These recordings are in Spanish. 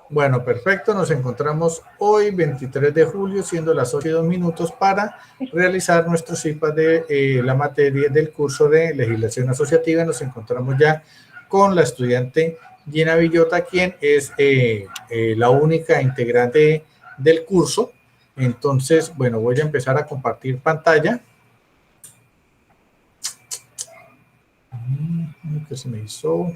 Bueno, perfecto. Nos encontramos hoy, 23 de julio, siendo las 8:02, para realizar nuestro CIPA de la materia del curso de legislación asociativa. Nos encontramos ya con la estudiante Gina Villota, quien es la única integrante del curso. Entonces, bueno, voy a empezar a compartir pantalla. ¿Qué se me hizo?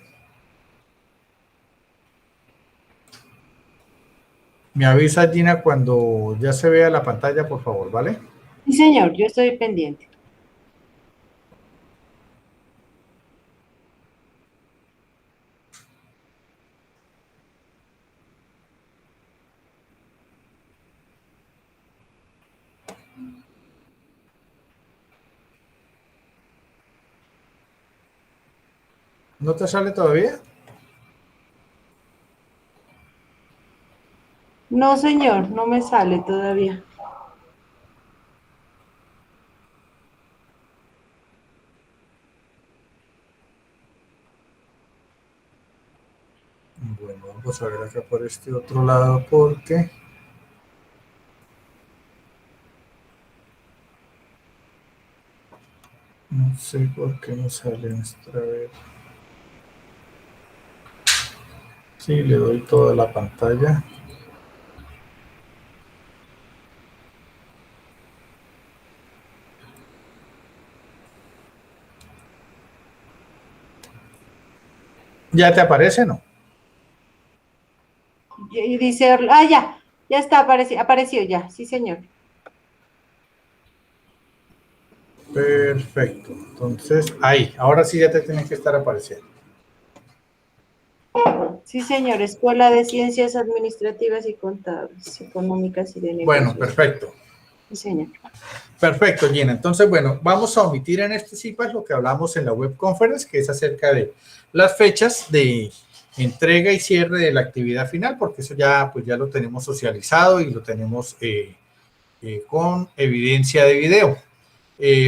Me avisa, Gina, cuando ya se vea la pantalla, por favor, ¿vale? Sí, señor, yo estoy pendiente. ¿No te sale todavía? No, señor, no me sale todavía. Bueno, vamos a ver acá por este otro lado porque no sé por qué no sale nuestra vez. Sí, le doy toda la pantalla. ¿Ya te aparece, no? Y dice, ya está, apareció ya, sí, señor. Perfecto. Entonces, ahí, ahora sí ya te tienen que estar apareciendo. Sí, señor, Escuela de Ciencias Administrativas y Contables, Económicas y de Bueno, Negocios. perfecto. Sí, señor. Perfecto, Gina. Entonces, bueno, vamos a omitir en este CIPAS lo que hablamos en la web conference, que es acerca de las fechas de entrega y cierre de la actividad final, porque eso ya, pues ya lo tenemos socializado y lo tenemos con evidencia de video.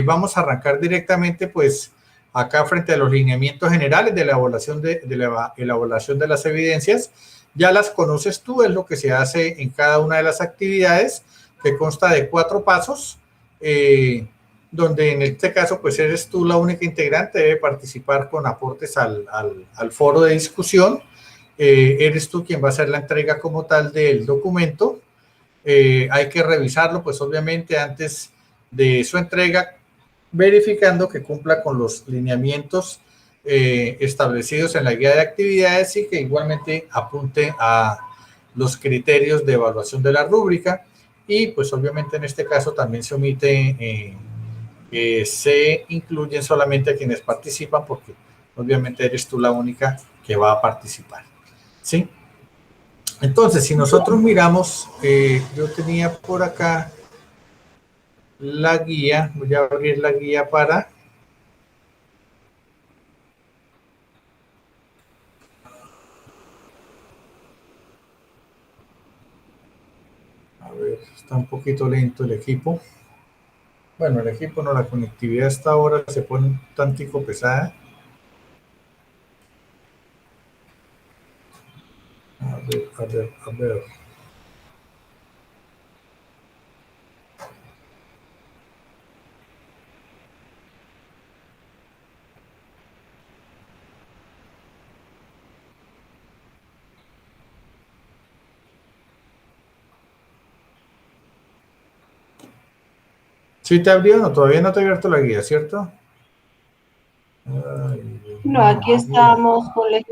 Vamos a arrancar directamente, pues, acá frente a los lineamientos generales de la elaboración de las evidencias. Ya las conoces tú, es lo que se hace en cada una de las actividades, que consta de 4 pasos, donde en este caso, pues, eres tú la única integrante, debe participar con aportes al foro de discusión. Eres tú quien va a hacer la entrega como tal del documento. Hay que revisarlo, pues obviamente antes de su entrega, verificando que cumpla con los lineamientos establecidos en la guía de actividades y que igualmente apunte a los criterios de evaluación de la rúbrica. Y pues obviamente en este caso también se omite, se incluyen solamente a quienes participan, porque obviamente eres tú la única que va a participar, ¿sí? Entonces, si nosotros miramos, yo tenía por acá la guía, voy a abrir la guía para... A ver, está un poquito lento el equipo. Bueno, el equipo no, la conectividad hasta ahora se pone un tantico pesada. A ver, a ver, a ver. ¿Sí te abrió? No, todavía no te he abierto la guía, ¿cierto? Ay, Dios No, mío, aquí guía. estamos con el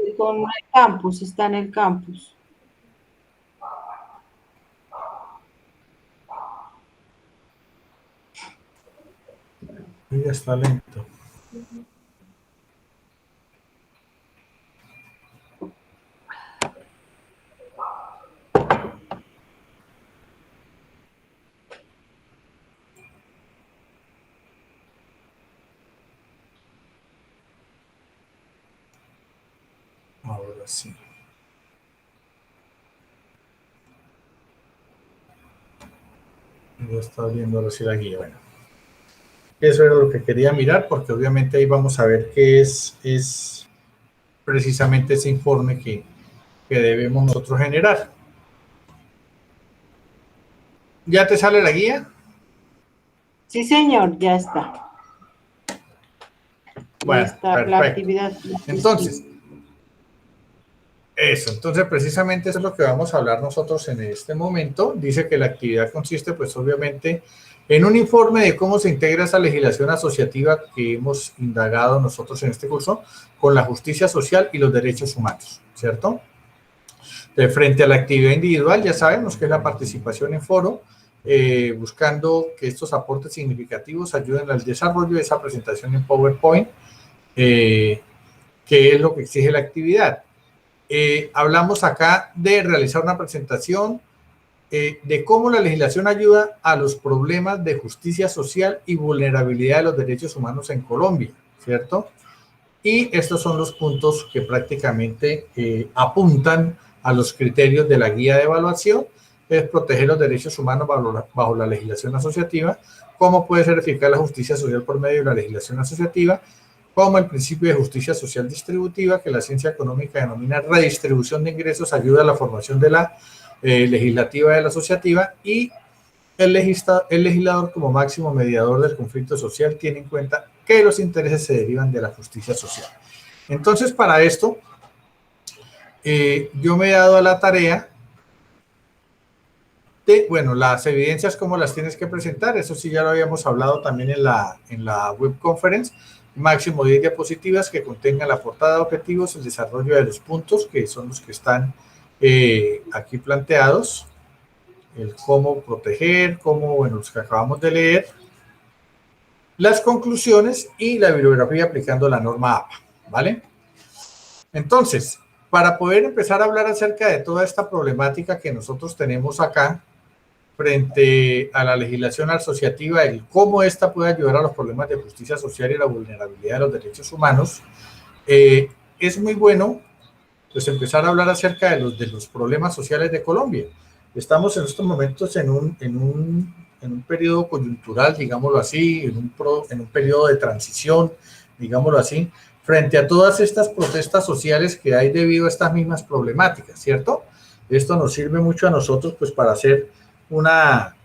campus, está en el campus. Ya está lento. Ahora sí. Ya está abriendo ahora sí la guía. Bueno, eso era lo que quería mirar, porque obviamente ahí vamos a ver qué es precisamente ese informe que debemos nosotros generar. ¿Ya te sale la guía? Sí, señor, ya está. Ya Bueno, está la perfecto. actividad. Entonces, entonces precisamente eso es lo que vamos a hablar nosotros en este momento. Dice que la actividad consiste, pues obviamente, en un informe de cómo se integra esa legislación asociativa que hemos indagado nosotros en este curso con la justicia social y los derechos humanos, ¿cierto? De frente a la actividad individual, ya sabemos que es la participación en foro, buscando que estos aportes significativos ayuden al desarrollo de esa presentación en PowerPoint, que es lo que exige la actividad. Hablamos acá de realizar una presentación de cómo la legislación ayuda a los problemas de justicia social y vulnerabilidad de los derechos humanos en Colombia, ¿cierto? Y estos son los puntos que prácticamente apuntan a los criterios de la guía de evaluación, es proteger los derechos humanos bajo la legislación asociativa, cómo puede ser eficaz la justicia social por medio de la legislación asociativa, como el principio de justicia social distributiva, que la ciencia económica denomina redistribución de ingresos, ayuda a la formación de la legislativa de la asociativa, y el legislador como máximo mediador del conflicto social tiene en cuenta que los intereses se derivan de la justicia social. Entonces, para esto, yo me he dado a la tarea de, bueno, las evidencias, cómo las tienes que presentar, eso sí ya lo habíamos hablado también en la web conference, máximo 10 diapositivas que contengan la portada de objetivos, el desarrollo de los puntos, que son los que están aquí planteados, el cómo proteger, cómo, bueno, los que acabamos de leer, las conclusiones y la bibliografía aplicando la norma APA, ¿vale? Entonces, para poder empezar a hablar acerca de toda esta problemática que nosotros tenemos acá, frente a la legislación asociativa, el cómo esta puede ayudar a los problemas de justicia social y la vulnerabilidad de los derechos humanos, es muy bueno pues empezar a hablar acerca de los problemas sociales de Colombia. Estamos en estos momentos en un periodo coyuntural, digámoslo así, en un periodo de transición, digámoslo así, frente a todas estas protestas sociales que hay debido a estas mismas problemáticas, ¿cierto? Esto nos sirve mucho a nosotros pues para hacer una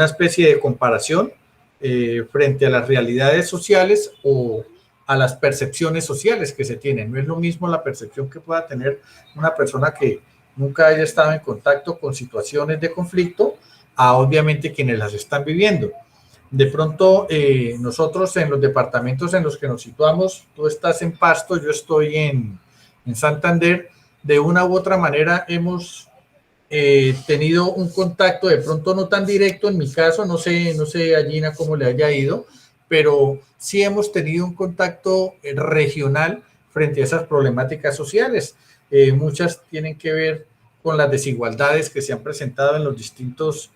especie de comparación frente a las realidades sociales o a las percepciones sociales que se tienen. No es lo mismo la percepción que pueda tener una persona que nunca haya estado en contacto con situaciones de conflicto a obviamente quienes las están viviendo. De pronto, nosotros en los departamentos en los que nos situamos, tú estás en Pasto, yo estoy en Santander, de una u otra manera hemos tenido un contacto, de pronto no tan directo en mi caso, no sé a Gina cómo le haya ido, pero sí hemos tenido un contacto regional frente a esas problemáticas sociales. Muchas tienen que ver con las desigualdades que se han presentado en los distintos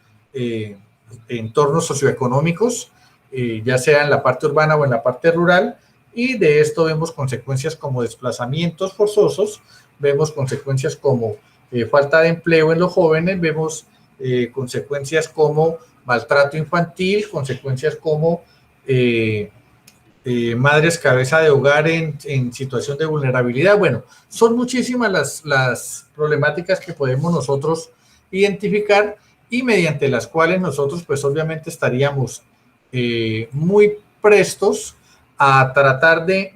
entornos socioeconómicos, ya sea en la parte urbana o en la parte rural, y de esto vemos consecuencias como desplazamientos forzosos, vemos consecuencias como falta de empleo en los jóvenes, vemos consecuencias como maltrato infantil, consecuencias como madres cabeza de hogar en situación de vulnerabilidad. Bueno, son muchísimas las problemáticas que podemos nosotros identificar y mediante las cuales nosotros pues obviamente estaríamos muy prestos a tratar de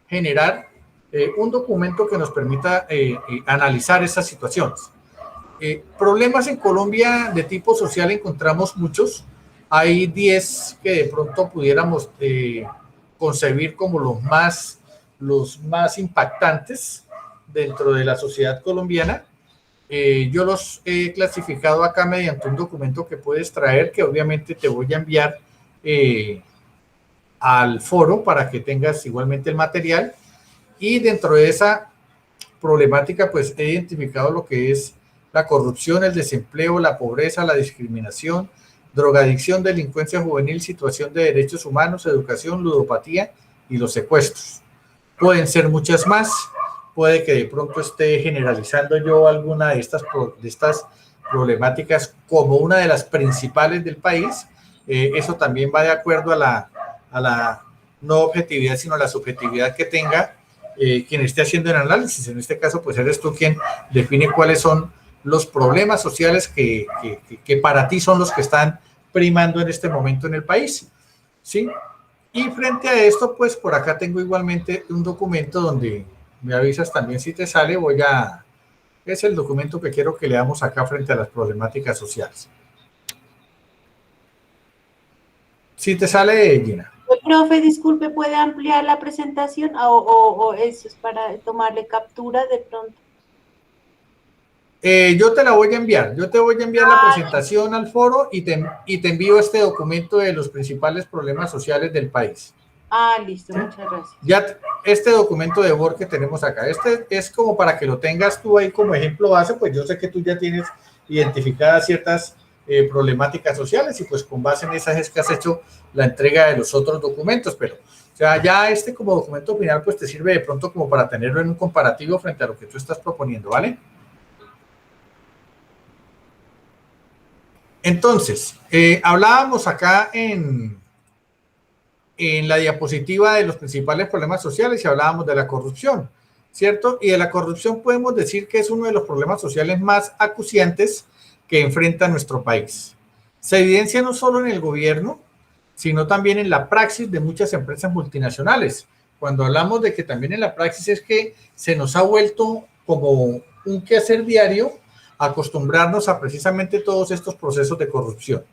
generar un documento que nos permita analizar esas situaciones. Problemas en Colombia de tipo social encontramos muchos. Hay 10 que de pronto pudiéramos concebir como los más impactantes dentro de la sociedad colombiana. Yo los he clasificado acá mediante un documento que puedes traer, que obviamente te voy a enviar al foro para que tengas igualmente el material. Y dentro de esa problemática, pues he identificado lo que es la corrupción, el desempleo, la pobreza, la discriminación, drogadicción, delincuencia juvenil, situación de derechos humanos, educación, ludopatía y los secuestros. Pueden ser muchas más, puede que de pronto esté generalizando yo alguna de estas problemáticas como una de las principales del país. Eso también va de acuerdo a la no objetividad, sino a la subjetividad que tenga quien esté haciendo el análisis. En este caso, pues eres tú quien define cuáles son los problemas sociales que para ti son los que están primando en este momento en el país, ¿sí? Y frente a esto, pues por acá tengo igualmente un documento donde me avisas también si te sale, es el documento que quiero que leamos acá frente a las problemáticas sociales. Si te sale, Gina. Profe, disculpe, ¿puede ampliar la presentación o eso es para tomarle captura de pronto? Yo te la voy a enviar. Yo te voy a enviar la presentación al foro y te envío este documento de los principales problemas sociales del país. Listo, ¿sí? Muchas gracias. Ya este documento de Word que tenemos acá, este es como para que lo tengas tú ahí como ejemplo base, pues yo sé que tú ya tienes identificadas ciertas problemáticas sociales y pues con base en esas es que has hecho la entrega de los otros documentos, pero o sea, ya este como documento final pues te sirve de pronto como para tenerlo en un comparativo frente a lo que tú estás proponiendo, ¿vale? Entonces, hablábamos acá en la diapositiva de los principales problemas sociales y hablábamos de la corrupción, ¿cierto? Y de la corrupción podemos decir que es uno de los problemas sociales más acuciantes que enfrenta nuestro país. Se evidencia no solo en el gobierno, sino también en la praxis de muchas empresas multinacionales. Cuando hablamos de que también en la praxis es que se nos ha vuelto como un quehacer diario acostumbrarnos a precisamente todos estos procesos de corrupción,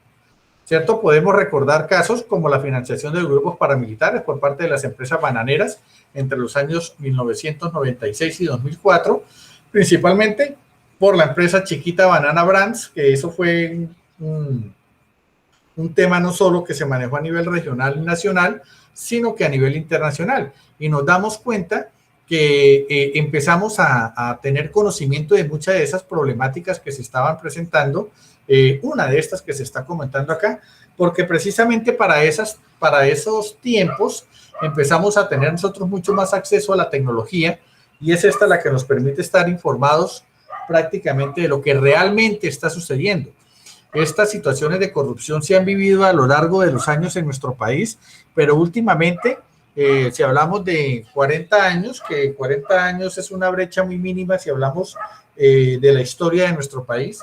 ¿cierto? Podemos recordar casos como la financiación de grupos paramilitares por parte de las empresas bananeras entre los años 1996 y 2004, principalmente por la empresa chiquita Banana Brands, que eso fue un tema no solo que se manejó a nivel regional y nacional, sino que a nivel internacional. Y nos damos cuenta que empezamos a tener conocimiento de muchas de esas problemáticas que se estaban presentando, una de estas que se está comentando acá, porque precisamente para esos tiempos empezamos a tener nosotros mucho más acceso a la tecnología y es esta la que nos permite estar informados prácticamente de lo que realmente está sucediendo. Estas situaciones de corrupción se han vivido a lo largo de los años en nuestro país, pero últimamente, si hablamos de 40 años, que 40 años es una brecha muy mínima si hablamos de la historia de nuestro país,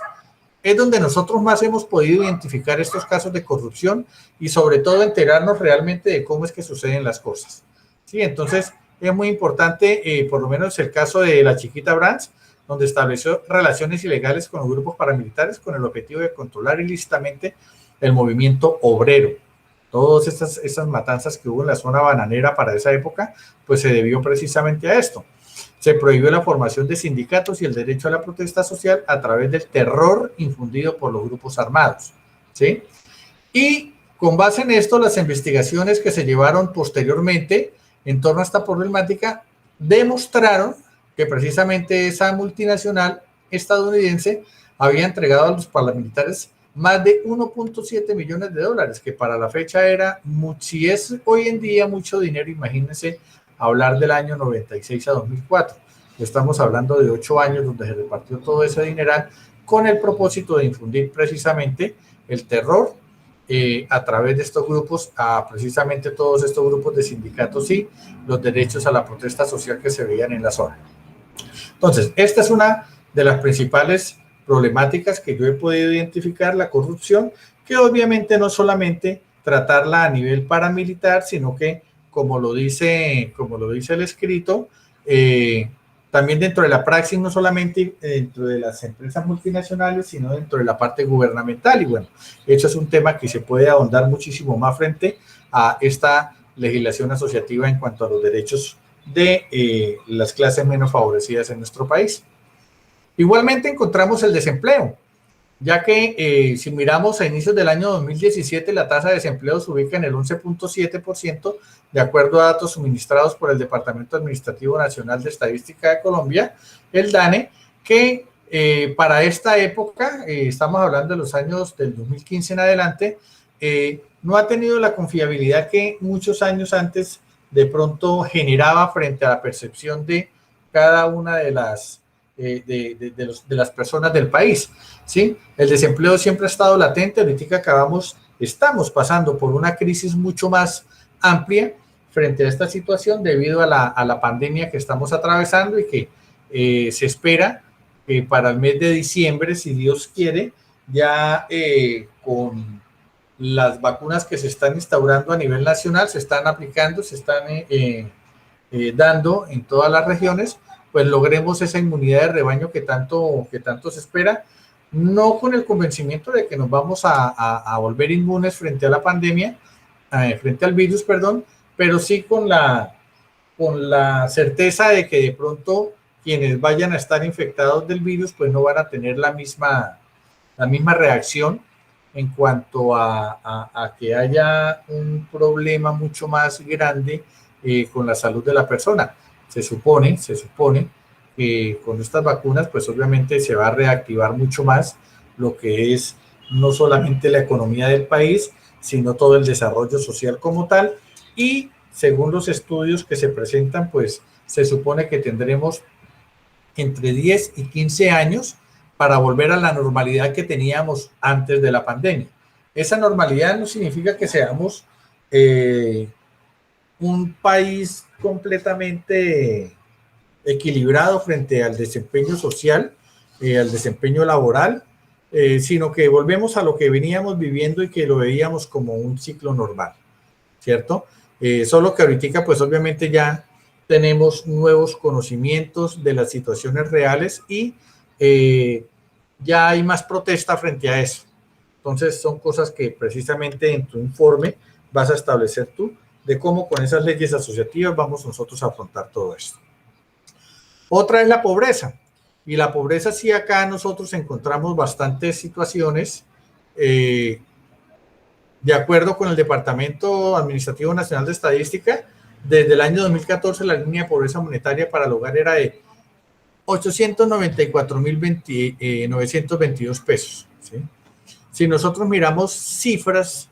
es donde nosotros más hemos podido identificar estos casos de corrupción y sobre todo enterarnos realmente de cómo es que suceden las cosas. Sí, entonces es muy importante, por lo menos el caso de la chiquita Brands, donde estableció relaciones ilegales con los grupos paramilitares con el objetivo de controlar ilícitamente el movimiento obrero. Todas esas matanzas que hubo en la zona bananera para esa época, pues se debió precisamente a esto. Se prohibió la formación de sindicatos y el derecho a la protesta social a través del terror infundido por los grupos armados, ¿sí? Y con base en esto, las investigaciones que se llevaron posteriormente en torno a esta problemática demostraron que precisamente esa multinacional estadounidense había entregado a los paramilitares más de 1.7 millones de dólares, que para la fecha era, si es hoy en día mucho dinero, imagínense hablar del año 96 a 2004. Estamos hablando de 8 años donde se repartió todo ese dineral con el propósito de infundir precisamente el terror a través de estos grupos, a precisamente todos estos grupos de sindicatos y los derechos a la protesta social que se veían en la zona. Entonces, esta es una de las principales problemáticas que yo he podido identificar, la corrupción, que obviamente no solamente tratarla a nivel paramilitar, sino que, como lo dice el escrito, también dentro de la praxis, no solamente dentro de las empresas multinacionales, sino dentro de la parte gubernamental. Y bueno, eso es un tema que se puede ahondar muchísimo más frente a esta legislación asociativa en cuanto a los derechos de las clases menos favorecidas en nuestro país. Igualmente encontramos el desempleo, ya que si miramos a inicios del año 2017, la tasa de desempleo se ubica en el 11.7%, de acuerdo a datos suministrados por el Departamento Administrativo Nacional de Estadística de Colombia, el DANE, que para esta época, estamos hablando de los años del 2015 en adelante, no ha tenido la confiabilidad que muchos años antes de pronto generaba frente a la percepción de cada una de las personas del país, ¿sí? El desempleo siempre ha estado latente, ahorita estamos pasando por una crisis mucho más amplia frente a esta situación debido a la pandemia que estamos atravesando y que se espera que para el mes de diciembre, si Dios quiere, ya con las vacunas que se están instaurando a nivel nacional, se están aplicando, se están dando en todas las regiones, pues logremos esa inmunidad de rebaño que tanto se espera, no con el convencimiento de que nos vamos a volver inmunes frente a la pandemia, frente al virus, perdón, pero sí con la certeza de que de pronto quienes vayan a estar infectados del virus, pues no van a tener la misma reacción en cuanto a que haya un problema mucho más grande con la salud de la persona. Se supone que con estas vacunas, pues obviamente se va a reactivar mucho más lo que es no solamente la economía del país, sino todo el desarrollo social como tal. Y según los estudios que se presentan, pues se supone que tendremos entre 10 y 15 años para volver a la normalidad que teníamos antes de la pandemia. Esa normalidad no significa que seamos un país completamente equilibrado frente al desempeño social, al desempeño laboral, sino que volvemos a lo que veníamos viviendo y que lo veíamos como un ciclo normal, ¿cierto? Solo que ahorita, pues obviamente ya tenemos nuevos conocimientos de las situaciones reales y ya hay más protesta frente a eso. Entonces son cosas que precisamente en tu informe vas a establecer tú de cómo con esas leyes asociativas vamos nosotros a afrontar todo esto. Otra es la pobreza. Y la pobreza sí acá nosotros encontramos bastantes situaciones. De acuerdo con el Departamento Administrativo Nacional de Estadística, desde el año 2014 la línea de pobreza monetaria para el hogar era de 894.922 pesos. ¿Sí? Si nosotros miramos cifras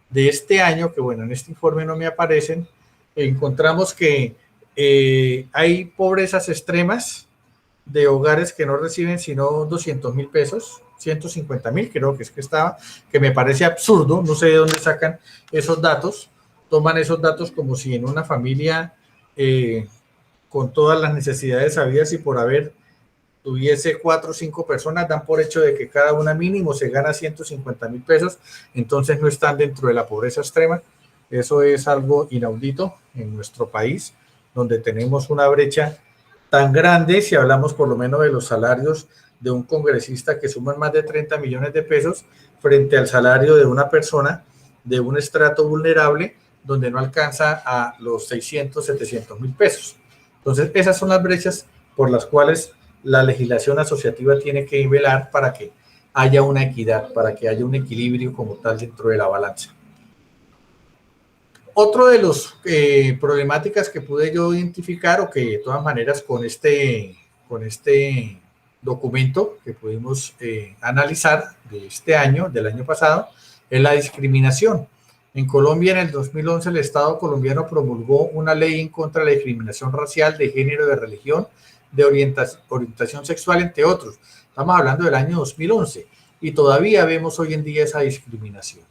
de este año, que bueno, en este informe no me aparecen, encontramos que hay pobrezas extremas de hogares que no reciben sino 200.000 pesos, 150.000 creo que es que estaba, que me parece absurdo, no sé de dónde sacan esos datos, toman esos datos como si en una familia con todas las necesidades habidas y por haber tuviese 4 o 5 personas, dan por hecho de que cada una mínimo se gana 150.000 pesos, entonces no están dentro de la pobreza extrema. Eso es algo inaudito en nuestro país, donde tenemos una brecha tan grande, si hablamos por lo menos de los salarios de un congresista que suman más de 30 millones de pesos frente al salario de una persona de un estrato vulnerable donde no alcanza a los 600, 700.000 pesos. Entonces, esas son las brechas por las cuales la legislación asociativa tiene que velar para que haya una equidad, para que haya un equilibrio como tal dentro de la balanza. Otro de los problemáticas que pude yo identificar o que de todas maneras con este documento que pudimos analizar de este año, del año pasado, es la discriminación. En Colombia, en el 2011, el Estado colombiano promulgó una ley en contra de la discriminación racial, de género, de religión, de orientación sexual, entre otros. Estamos hablando del año 2011 y todavía vemos hoy en día esa discriminación,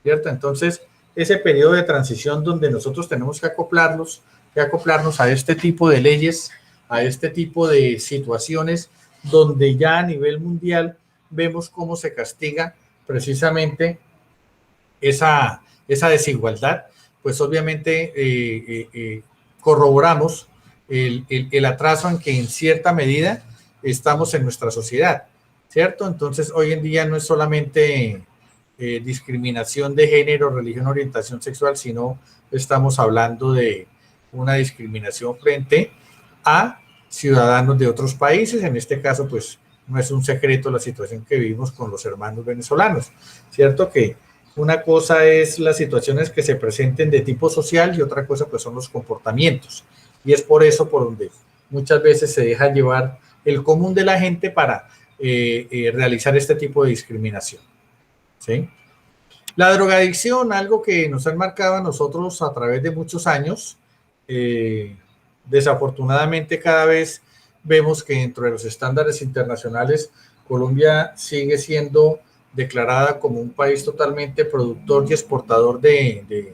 ¿cierto? Entonces, ese periodo de transición donde nosotros tenemos que acoplarnos a este tipo de leyes, a este tipo de situaciones, donde ya a nivel mundial vemos cómo se castiga precisamente esa desigualdad, pues obviamente corroboramos el atraso en que en cierta medida estamos en nuestra sociedad, ¿cierto? Entonces hoy en día no es solamente discriminación de género, religión, orientación sexual, sino estamos hablando de una discriminación frente a ciudadanos de otros países. En este caso, pues no es un secreto la situación que vivimos con los hermanos venezolanos, ¿cierto? Que una cosa es las situaciones que se presenten de tipo social y otra cosa pues son los comportamientos. Y es por eso por donde muchas veces se deja llevar el común de la gente para realizar este tipo de discriminación. ¿Sí? La drogadicción, algo que nos han marcado a nosotros a través de muchos años, desafortunadamente cada vez vemos que dentro de los estándares internacionales Colombia sigue siendo declarada como un país totalmente productor y exportador de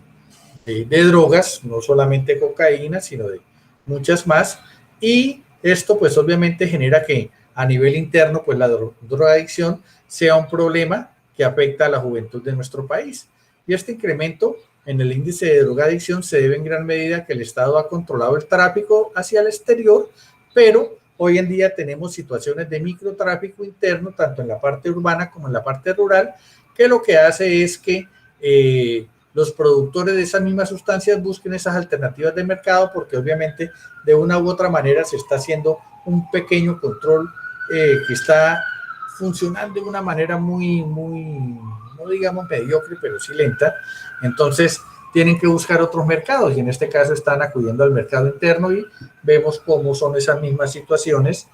de drogas, no solamente cocaína, sino de muchas más, y esto pues obviamente genera que a nivel interno pues la drogadicción sea un problema que afecta a la juventud de nuestro país. Y este incremento en el índice de drogadicción se debe en gran medida a que el Estado ha controlado el tráfico hacia el exterior, pero hoy en día tenemos situaciones de microtráfico interno, tanto en la parte urbana como en la parte rural, que lo que hace es que los productores de esas mismas sustancias busquen esas alternativas de mercado, porque obviamente de una u otra manera se está haciendo un pequeño control que está funcionando de una manera no digamos mediocre, pero sí lenta. Entonces tienen que buscar otros mercados y en este caso están acudiendo al mercado interno y vemos cómo son esas mismas situaciones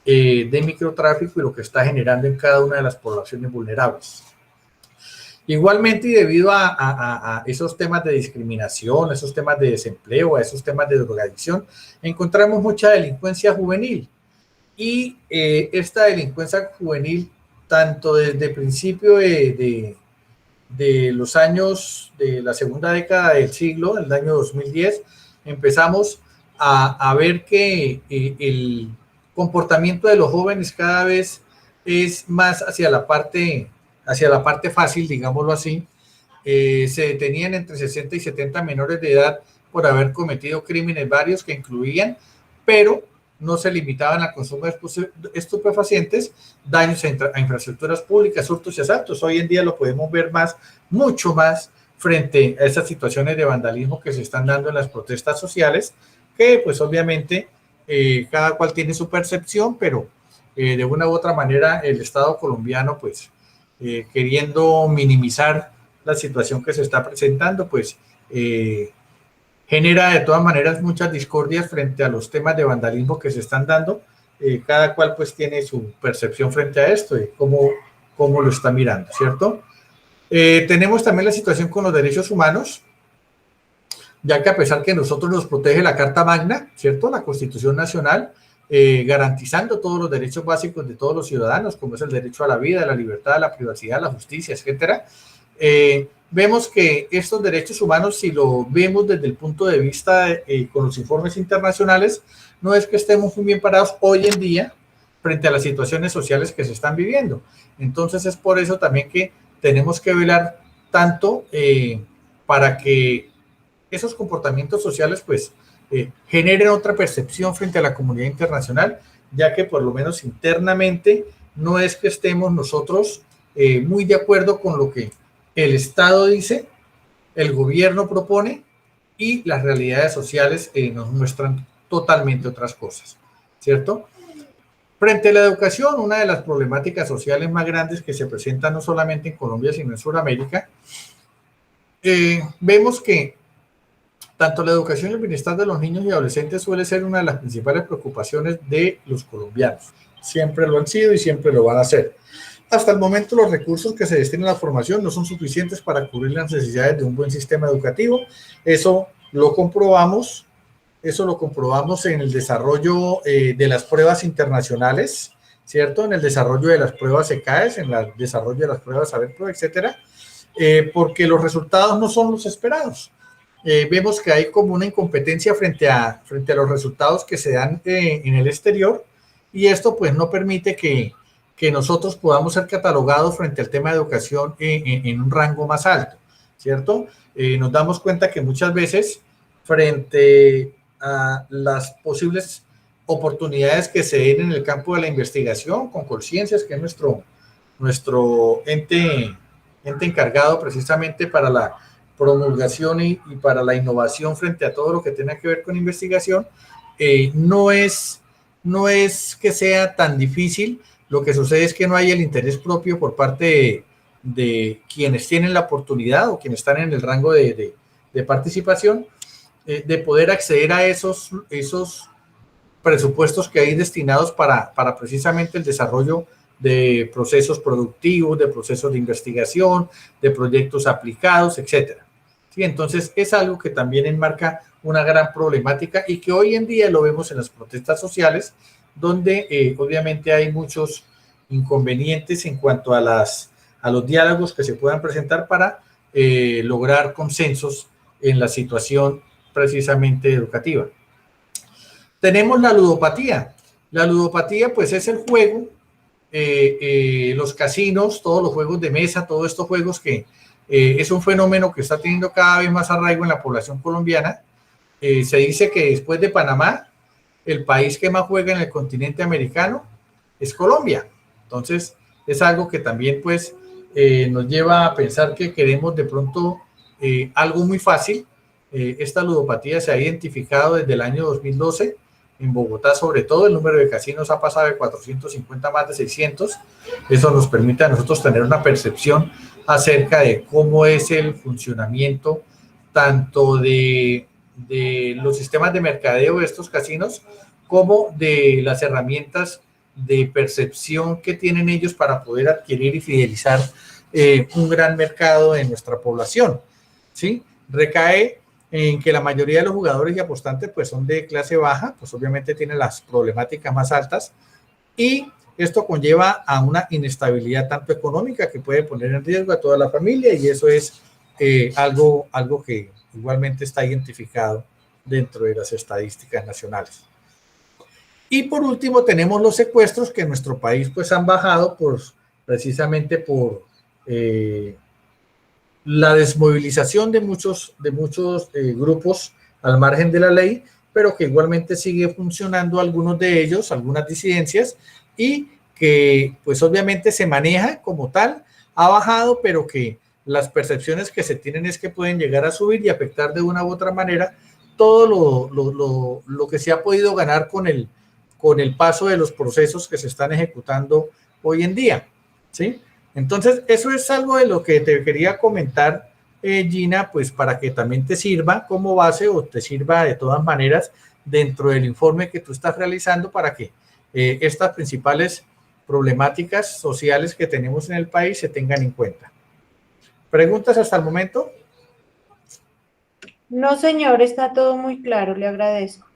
de microtráfico y lo que está generando en cada una de las poblaciones vulnerables. Igualmente, y debido a esos temas de discriminación, esos temas de desempleo, a esos temas de drogadicción, encontramos mucha delincuencia juvenil. Y esta delincuencia juvenil, tanto desde el principio de los años de la segunda década del siglo, el año 2010, empezamos a ver que el comportamiento de los jóvenes cada vez es más hacia la parte fácil, digámoslo así. Se detenían entre 60 y 70 menores de edad por haber cometido crímenes varios que incluían, pero no se limitaban al consumo de estupefacientes, daños a infraestructuras públicas, hurtos y asaltos. Hoy en día lo podemos ver mucho más frente a esas situaciones de vandalismo que se están dando en las protestas sociales, que pues obviamente cada cual tiene su percepción, pero de una u otra manera el Estado colombiano pues queriendo minimizar la situación que se está presentando, pues genera de todas maneras muchas discordias frente a los temas de vandalismo que se están dando. Cada cual pues tiene su percepción frente a esto y cómo lo está mirando, ¿cierto? Tenemos también la situación con los derechos humanos, ya que a pesar que nosotros nos protege la Carta Magna, ¿cierto? La Constitución Nacional, garantizando todos los derechos básicos de todos los ciudadanos, como es el derecho a la vida, a la libertad, a la privacidad, a la justicia, etcétera. Vemos que estos derechos humanos, si lo vemos desde el punto de vista con los informes internacionales, no es que estemos muy bien parados hoy en día frente a las situaciones sociales que se están viviendo. Entonces es por eso también que tenemos que velar tanto para que esos comportamientos sociales pues generen otra percepción frente a la comunidad internacional, ya que por lo menos internamente no es que estemos nosotros muy de acuerdo con lo que el Estado dice, el gobierno propone y las realidades sociales nos muestran totalmente otras cosas, ¿cierto? Frente a la educación, una de las problemáticas sociales más grandes que se presentan no solamente en Colombia, sino en Sudamérica, vemos que tanto la educación y el bienestar de los niños y adolescentes suele ser una de las principales preocupaciones de los colombianos. Siempre lo han sido y siempre lo van a ser. Hasta el momento los recursos que se destinan a la formación no son suficientes para cubrir las necesidades de un buen sistema educativo. Eso lo comprobamos en el desarrollo de las pruebas internacionales, ¿cierto? En el desarrollo de las pruebas ECAES, en el desarrollo de las pruebas SaberPro, etcétera, porque los resultados no son los esperados. Vemos que hay como una incompetencia frente a los resultados que se dan en el exterior y esto pues no permite que nosotros podamos ser catalogados frente al tema de educación en un rango más alto, ¿cierto? Nos damos cuenta que muchas veces frente a las posibles oportunidades que se den en el campo de la investigación con Colciencias, que es nuestro ente encargado precisamente para la promulgación y para la innovación frente a todo lo que tenga que ver con investigación, no es que sea tan difícil. Lo que sucede es que no hay el interés propio por parte de quienes tienen la oportunidad o quienes están en el rango de participación de poder acceder a esos presupuestos que hay destinados para precisamente el desarrollo de procesos productivos, de procesos de investigación, de proyectos aplicados, etcétera. ¿Sí? Entonces es algo que también enmarca una gran problemática y que hoy en día lo vemos en las protestas sociales, donde obviamente hay muchos inconvenientes en cuanto a los diálogos que se puedan presentar para lograr consensos en la situación precisamente educativa. Tenemos la ludopatía. La ludopatía pues es el juego, los casinos, todos los juegos de mesa, todos estos juegos que es un fenómeno que está teniendo cada vez más arraigo en la población colombiana. Se dice que después de Panamá, el país que más juega en el continente americano es Colombia. Entonces, es algo que también pues nos lleva a pensar que queremos de pronto algo muy fácil. Esta ludopatía se ha identificado desde el año 2012 en Bogotá, sobre todo el número de casinos ha pasado de 450 a más de 600. Eso nos permite a nosotros tener una percepción acerca de cómo es el funcionamiento tanto de los sistemas de mercadeo de estos casinos como de las herramientas de percepción que tienen ellos para poder adquirir y fidelizar un gran mercado de nuestra población, ¿sí? Recae en que la mayoría de los jugadores y apostantes pues son de clase baja, pues obviamente tienen las problemáticas más altas y esto conlleva a una inestabilidad tanto económica que puede poner en riesgo a toda la familia y eso es algo que igualmente está identificado dentro de las estadísticas nacionales. Y por último tenemos los secuestros que en nuestro país pues han bajado precisamente por la desmovilización de muchos grupos al margen de la ley, pero que igualmente sigue funcionando algunos de ellos, algunas disidencias, y que pues obviamente se maneja como tal, ha bajado, pero que las percepciones que se tienen es que pueden llegar a subir y afectar de una u otra manera todo lo que se ha podido ganar con el paso de los procesos que se están ejecutando hoy en día, ¿sí? Entonces, eso es algo de lo que te quería comentar, Gina, pues para que también te sirva como base o te sirva de todas maneras dentro del informe que tú estás realizando para que estas principales problemáticas sociales que tenemos en el país se tengan en cuenta. ¿Preguntas hasta el momento? No, señor, está todo muy claro, le agradezco.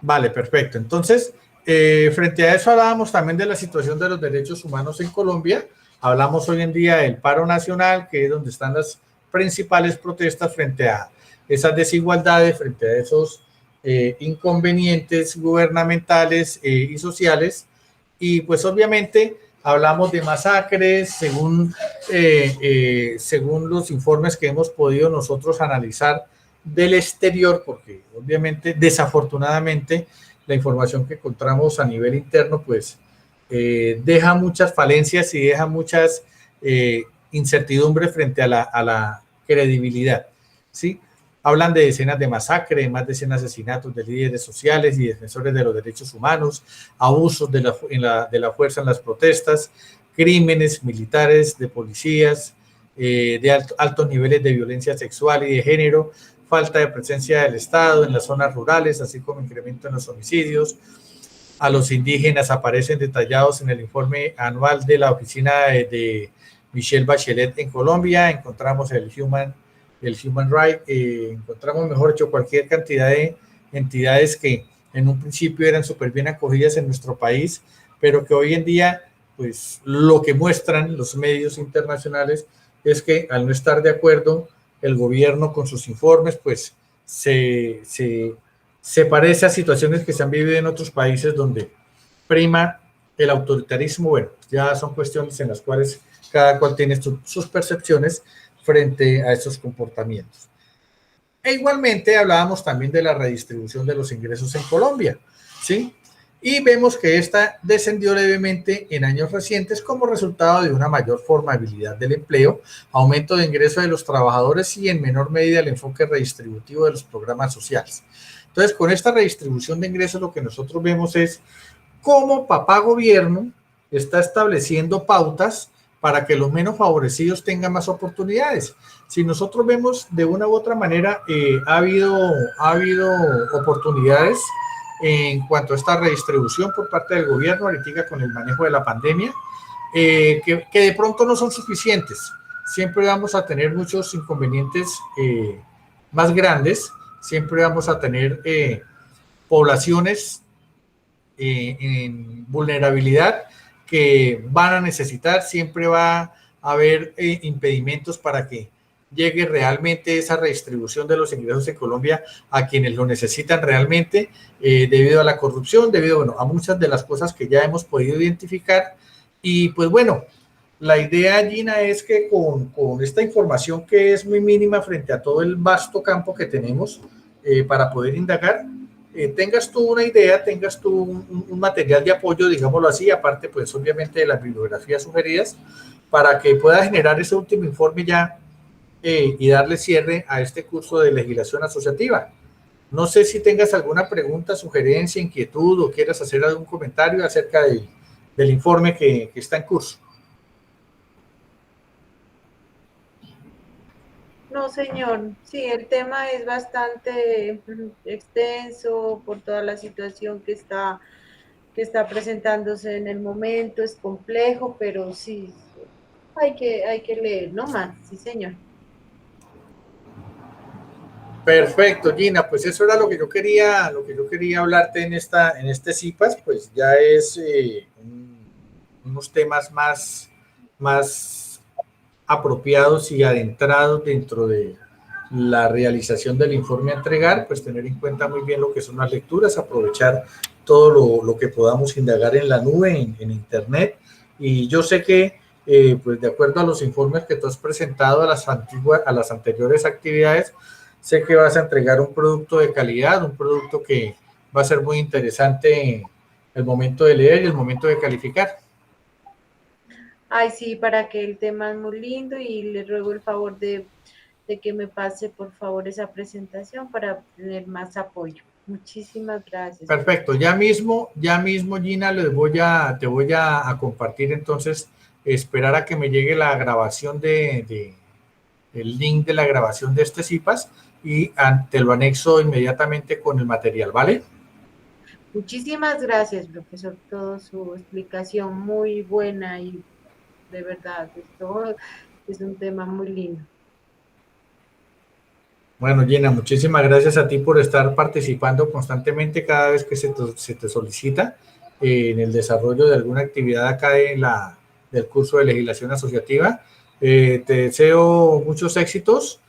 Vale, perfecto. Entonces, frente a eso hablábamos también de la situación de los derechos humanos en Colombia. Hablamos hoy en día del paro nacional, que es donde están las principales protestas frente a esas desigualdades, frente a esos inconvenientes gubernamentales y sociales. Y pues obviamente hablamos de masacres, según los informes que hemos podido nosotros analizar del exterior, porque obviamente, desafortunadamente, la información que encontramos a nivel interno, pues deja muchas falencias y deja muchas incertidumbres frente a la credibilidad, ¿sí? Hablan de decenas de masacres, más de 100 asesinatos de líderes sociales y defensores de los derechos humanos, abusos de la fuerza en las protestas, crímenes militares, de policías, de altos niveles de violencia sexual y de género, falta de presencia del Estado en las zonas rurales, así como incremento en los homicidios. A los indígenas aparecen detallados en el informe anual de la oficina de Michelle Bachelet en Colombia. Encontramos el Human Rights, encontramos, mejor dicho, cualquier cantidad de entidades que en un principio eran súper bien acogidas en nuestro país, pero que hoy en día, pues lo que muestran los medios internacionales es que al no estar de acuerdo el gobierno con sus informes, pues se parece a situaciones que se han vivido en otros países donde prima el autoritarismo. Bueno, ya son cuestiones en las cuales cada cual tiene sus percepciones frente a esos comportamientos. E igualmente hablábamos también de la redistribución de los ingresos en Colombia, ¿sí? Y vemos que esta descendió levemente en años recientes como resultado de una mayor formabilidad del empleo, aumento de ingresos de los trabajadores y en menor medida el enfoque redistributivo de los programas sociales. Entonces, con esta redistribución de ingresos lo que nosotros vemos es cómo papá gobierno está estableciendo pautas para que los menos favorecidos tengan más oportunidades. Si nosotros vemos de una u otra manera, ha habido oportunidades en cuanto a esta redistribución por parte del gobierno, ahorita con el manejo de la pandemia, que de pronto no son suficientes. Siempre vamos a tener muchos inconvenientes más grandes, siempre vamos a tener poblaciones en vulnerabilidad que van a necesitar, siempre va a haber impedimentos para que llegue realmente esa redistribución de los ingresos en Colombia a quienes lo necesitan realmente, debido a la corrupción, debido, bueno, a muchas de las cosas que ya hemos podido identificar. Y pues bueno, la idea, Gina, es que con esta información que es muy mínima frente a todo el vasto campo que tenemos para poder indagar, tengas tú una idea, tengas tú un material de apoyo, digámoslo así, aparte pues obviamente de las bibliografías sugeridas, para que pueda generar ese último informe ya y darle cierre a este curso de legislación asociativa. No sé si tengas alguna pregunta, sugerencia, inquietud o quieras hacer algún comentario acerca del informe que está en curso. No, señor. Sí, el tema es bastante extenso por toda la situación que está presentándose en el momento. Es complejo, pero sí, hay que leer, no más. Sí, señor. Perfecto, Gina, pues eso era lo que yo quería hablarte en este CIPAS, pues ya es unos temas más apropiados y adentrados dentro de la realización del informe a entregar, pues tener en cuenta muy bien lo que son las lecturas, aprovechar todo lo que podamos indagar en la nube, en internet, y yo sé que pues de acuerdo a los informes que tú has presentado a las anteriores actividades, sé que vas a entregar un producto de calidad, un producto que va a ser muy interesante en el momento de leer y el momento de calificar. Ay, sí, para que el tema es muy lindo y le ruego el favor de que me pase, por favor, esa presentación para tener más apoyo. Muchísimas gracias. Perfecto, ya mismo Gina, te voy a compartir entonces, esperar a que me llegue la grabación el link de la grabación de este CIPAS y te lo anexo inmediatamente con el material, ¿vale? Muchísimas gracias, profesor, toda su explicación muy buena y de verdad, esto es un tema muy lindo. Bueno, Gina, muchísimas gracias a ti por estar participando constantemente cada vez que se te solicita en el desarrollo de alguna actividad acá del curso de legislación asociativa. Te deseo muchos éxitos.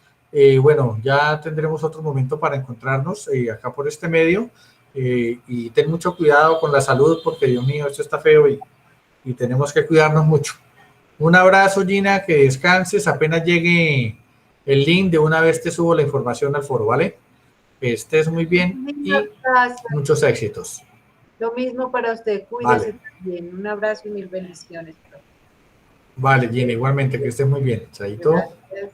Bueno, ya tendremos otro momento para encontrarnos acá por este medio. Y ten mucho cuidado con la salud porque, Dios mío, esto está feo y tenemos que cuidarnos mucho. Un abrazo, Gina, que descanses. Apenas llegue el link, de una vez te subo la información al foro, ¿vale? Que estés muy bien y Gracias. muchos éxitos. Lo mismo para usted, cuídese Vale. también. Un abrazo y mil bendiciones. Vale, Gina, igualmente, que estés muy bien. Chaito. Gracias.